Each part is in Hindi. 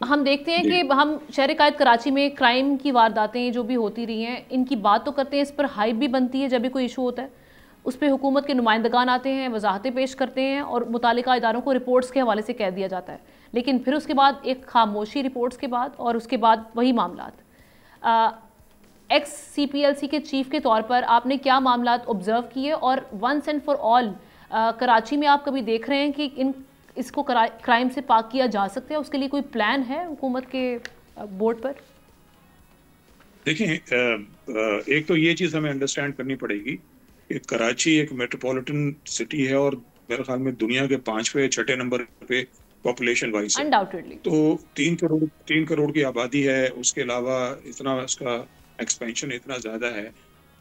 हम देखते हैं जी। कि हम शहर कायद कराची में क्राइम की वारदातें जो भी होती रही हैं, इनकी बात तो करते हैं, इस पर हाइप भी बनती है जब भी कोई इशू होता है। उस पे हुकूमत के नुमाइंदगान आते हैं, वजाहतें पेश करते हैं और मुतालिका इदारों को रिपोर्ट्स के हवाले से कह दिया जाता है। लेकिन फिर उसके बाद एक खामोशी रिपोर्ट्स के बाद, और उसके बाद वही मामलात। एक्स CPLC के चीफ के तौर पर आपने क्या मामलात ऑब्जर्व किए, और once and for all Karachi में आप कभी देख रहे हैं कि इसको क्राइम से पाक किया जा सकता है? उसके लिए कोई प्लान है हुकूमत के बोर्ड पर? देखिए, एक तो ये चीज हमें अंडरस्टैंड करनी पड़ेगी कि कराची एक मेट्रोपॉलिटन सिटी है और मेरे ख्याल में दुनिया के 5वें 6ठे नंबर पे पॉपुलेशन वाइज है। अनडाउटेडली। तो 3 करोड़ 3 करोड़ की आबादी है, उसके अलावा इतना इसका एक्सपेंशन इतना ज्यादा है।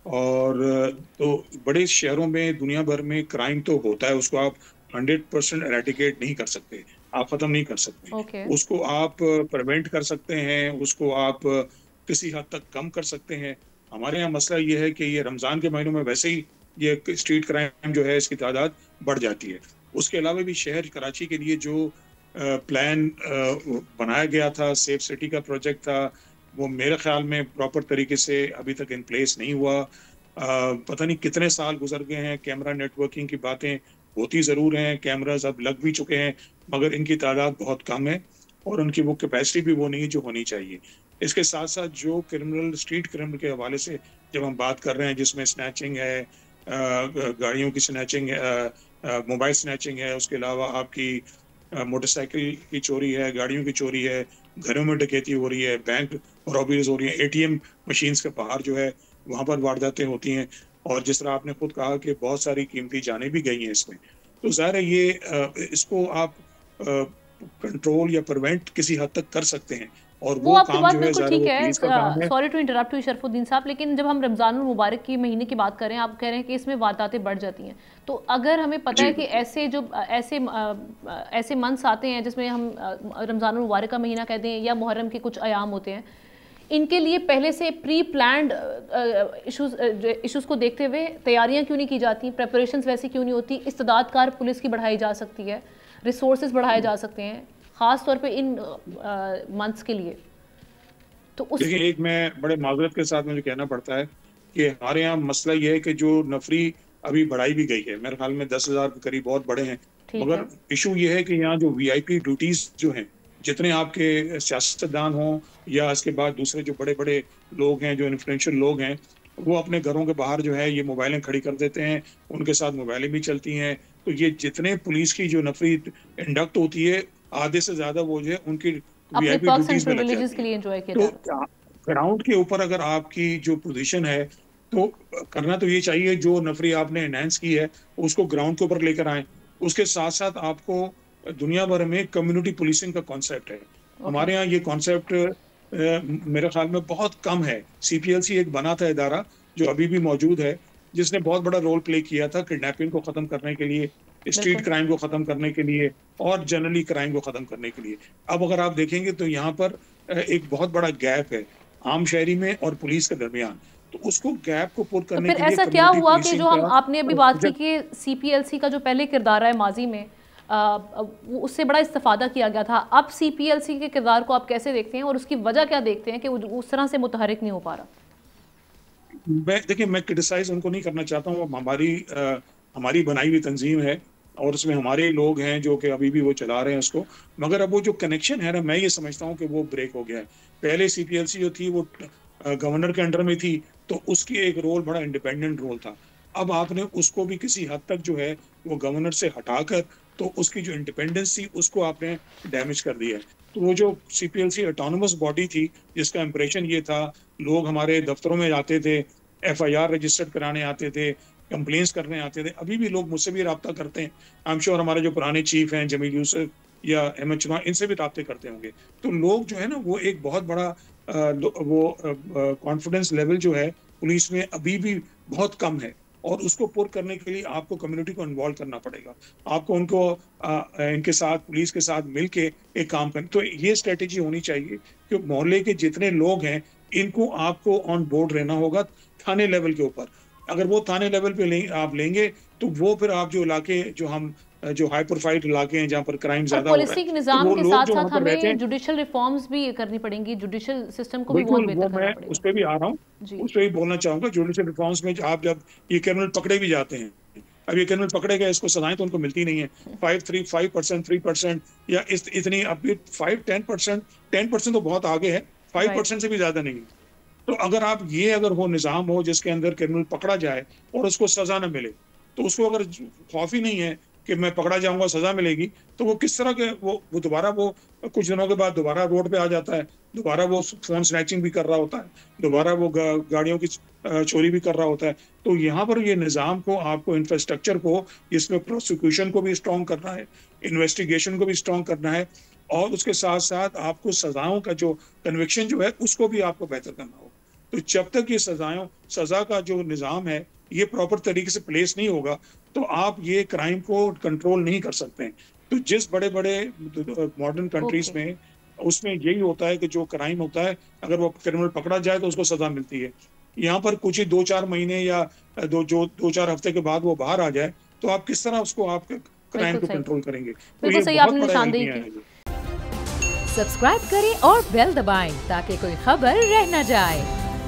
और तो बड़े शहरों में दुनिया भर में क्राइम तो होता है, उसको आप 100% एरेडिकेट नहीं कर सकते, आप खत्म नहीं कर सकते। ओके। उसको आप प्रिवेंट कर सकते हैं, उसको आप किसी हद तक कम कर सकते हैं। हमारे यहाँ मसला ये है कि ये रमजान के महीनों में वैसे ही ये स्ट्रीट क्राइम जो है इसकी तादाद बढ़ जाती है। उसके अलावा भी शहर कराची के लिए जो प्लान बनाया गया था, सेफ सिटी का प्रोजेक्ट था, वो मेरे ख्याल में प्रॉपर तरीके से अभी तक इन प्लेस नहीं हुआ। पता नहीं कितने साल गुजर गए हैं, कैमरा नेटवर्किंग की बातें होती जरूर हैं, कैमरास अब लग भी चुके हैं, मगर इनकी तादाद बहुत कम है और उनकी वो कैपेसिटी भी वो नहीं जो होनी चाहिए। इसके साथ साथ जो क्रिमिनल स्ट्रीट क्रिमिनल के हवाले से जब हम बात कर रहे हैं, जिसमें स्नैचिंग है, गाड़ियों की स्नैचिंग है, मोबाइल स्नैचिंग है, उसके अलावा आपकी मोटरसाइकिल की चोरी है, गाड़ियों की चोरी है, घरों में डकैती हो रही है, बैंक रॉबरीज हो रही है, ATM मशीन्स के बाहर जो है वहां पर वारदातें होती हैं। और जिस तरह आपने खुद कहा कि बहुत सारी कीमती जानें भी गई हैं इसमें। तो ज़ाहिर है ये इसको आप कंट्रोल या प्रिवेंट किसी हद तक कर सकते हैं, और वो वो आपकी काम बात जो है बिल्कुल ज़ाहिर है ठीक वो है। पुलिस का काम है। Sorry to interrupt you Sharfuddin साहब, लेकिन जब हम रमज़ान मुबारक की महीने की बात करें, आप कह रहे हैं कि इसमें वारदातें बढ़ जाती हैं। तो अगर हमें पता जी है कि बिल्कुल। ऐसे मंथ्स आते हैं जिसमें हम रमज़ान मुबारक का महीना कहते हैं या मुहर्रम के कुछ अयाम होते हैं, इनके लिए पहले से प्री प्लान्ड इश्यूज़ को देखते हुए तैयारियां क्यों नहीं की जाती? प्रेपरेशंस वैसी क्यों नहीं होती? इस्तदादकार पुलिस की बढ़ाई जा सकती है, रिसोर्सेज बढ़ाए जा सकते हैं, ख़ास तौर पे इन मंथ्स के लिए। तो उस देखिए, एक मैं बड़े माजरत के साथ मुझे कहना पड़ता है कि हमारे यहाँ मसला ये है कि जो नफरी अभी बढ़ाई भी गई है, मेरे ख्याल में 10,000 के करीब बहुत बड़े हैं। ठीक मगर है। इशू ये है कि यहाँ जो VIP ड्यूटीज जो हैं, जितने आपके सियासतदान हों या इसके बाद दूसरे जो बड़े बड़े लोग हैं, जो इन्फ्लुएंशियल लोग हैं, वो अपने घरों के बाहर जो है ये मोबाइलें खड़ी कर देते हैं, उनके साथ मोबाइलें भी चलती हैं। तो ये जितने पुलिस की जो नफरी इंडक्ट होती है, आधे से ज्यादा वो जो है उनकी अपने VIP पर्क्स एंड ड्यूटीज में लग प्रिविलेजेस जाती के है। लिए एंजॉय किया तो जा रहा था। ग्राउंड के ऊपर अगर आपकी जो पोजीशन है, तो करना तो ये चाहिए, जो नफरी आपने एनहांस की है उसको ग्राउंड के ऊपर लेकर आए। उसके साथ साथ आपको दुनिया भर में कम्युनिटी पुलिसिंग का कॉन्सेप्ट है, ओके। हमारे यहाँ ये कॉन्सेप्ट मेरे ख्याल में बहुत कम है। CPLC एक बना था इदारा जो अभी भी मौजूद है, जिसने बहुत बड़ा रोल प्ले किया था किडनैपिंग को खत्म करने के लिए, स्ट्रीट बिल्कुल। क्राइम को खत्म करने के लिए और जनरली क्राइम को खत्म करने के लिए। अब अगर आप देखेंगे तो यहाँ पर एक बहुत बड़ा गैप है आम शहरी में और पुलिस के दरमियान। तो उसको गैप को पूर्ण तो करने फिर के लिए ऐसा क्या कम्युनिटी हुआ कि पुलिसिंग जो हम का आपने अभी बात की कि CPLC का जो पहले किरदार है माजी में, वो उससे बड़ा इस्तेफादा किया गया था, अब CPLC के किरदार को आप कैसे देखते हैं और उसकी वजह क्या देखते हैं कि वो उस तरह से मुतहरिक नहीं हो पा रहा? मैं देखिए, मैं क्रिटिसाइज उनको नहीं करना चाहता हूँ, हमारी बनाई हुई तंजीम है और उसमें हमारे लोग हैं जो कि अभी भी वो चला रहे हैं उसको। मगर अब वो जो कनेक्शन है ना, मैं ये समझता हूँ कि वो ब्रेक हो गया है। पहले CPLC जो थी वो गवर्नर के अंडर में थी, तो उसकी एक रोल बड़ा इंडिपेंडेंट रोल था। अब आपने उसको भी किसी हद तक जो है वो गवर्नर से हटाकर, तो उसकी जो इंडिपेंडेंस थी उसको आपने डैमेज कर दिया है। तो वो जो CPLC ऑटोनोमस बॉडी थी, जिसका इंप्रेशन ये था, लोग हमारे दफ्तरों में जाते थे, FIR रजिस्टर्ड कराने आते थे, कंप्लेंट्स करने आते थे, अभी भी लोग मुझसे भी रब्ता करते हैं। आई एम श्योर हमारे जो पुराने चीफ हैं जमील यूसुफ या अहमद चुनाव, इनसे भी रब्ते करते होंगे। तो लोग जो है ना, वो एक बहुत बड़ा वो कॉन्फिडेंस लेवल जो है पुलिस में अभी भी बहुत कम है। और उसको पुर करने के लिए आपको कम्युनिटी को इन्वॉल्व करना पड़ेगा, आपको उनको इनके साथ पुलिस के साथ मिलके एक काम करना। तो ये स्ट्रेटेजी होनी चाहिए कि मोहल्ले के जितने लोग हैं इनको आपको ऑन बोर्ड रहना होगा थाने लेवल के ऊपर। अगर वो थाने लेवल पे आप लेंगे, तो वो फिर आप जो इलाके जो हम जो हाई प्रोफाइल इलाके हैं जहाँ पर क्राइम ज्यादा हो रहा पॉलिसी के है, तो निजाम वो के लोग साथ जो वहाँ साथ पर रहते हमें हैं, जुडिशल रिफॉर्म्स भी करनी पड़ेंगी, जुडिशल सिस्टम को भी बहुत बिल्कुल वो बेहतर करना मैं उस पर भी आ रहा हूँ, जी। उस पर भी बोलना चाहूंगा। जुडिशियल रिफॉर्म्स में आप जब ये क्रिमिनल पकड़े भी जाते हैं, अब ये क्रिमिनल पकड़े गए, इसको सजाएं तो उनको मिलती नहीं है। 5% 3% या इतनी, अब 5-10%, 10% तो बहुत आगे है, 5% से भी ज्यादा नहीं है। तो अगर ये अगर हो निजाम हो जिसके अंदर क्रिमिनल पकड़ा जाए और उसको सजा न मिले, तो उसको अगर खौफ ही नहीं है कि मैं पकड़ा जाऊंगा सजा मिलेगी, तो वो किस तरह के वो दोबारा वो कुछ दिनों के बाद दोबारा रोड पे आ जाता है, दोबारा वो फोन स्नैचिंग भी कर रहा होता है, दोबारा वो गाड़ियों की चोरी भी कर रहा होता है। तो यहाँ पर ये निजाम को, आपको इंफ्रास्ट्रक्चर को, इसमें प्रोसिक्यूशन को भी स्ट्रॉन्ग करना है, इन्वेस्टिगेशन को भी स्ट्रॉन्ग करना है, और उसके साथ साथ आपको सजाओं का जो कन्विक्शन जो है उसको भी आपको बेहतर करना होगा। तो जब तक ये सजा का जो निजाम है ये प्रॉपर तरीके से प्लेस नहीं होगा, तो आप ये क्राइम को कंट्रोल नहीं कर सकते हैं। तो जिस बड़े बड़े मॉडर्न कंट्रीज में, उसमें यही होता है कि जो क्राइम होता है, अगर वो क्रिमिनल पकड़ा जाए तो उसको सजा मिलती है। यहाँ पर कुछ ही 2-4 महीने या 2-4 हफ्ते के बाद वो बाहर आ जाए, तो आप किस तरह उसको, आप क्राइम को कंट्रोल करेंगे? तो ये बहुत बड़ा आइडिया है। सब्सक्राइब करें और बेल दबाएं ताकि कोई खबर रह न जाए।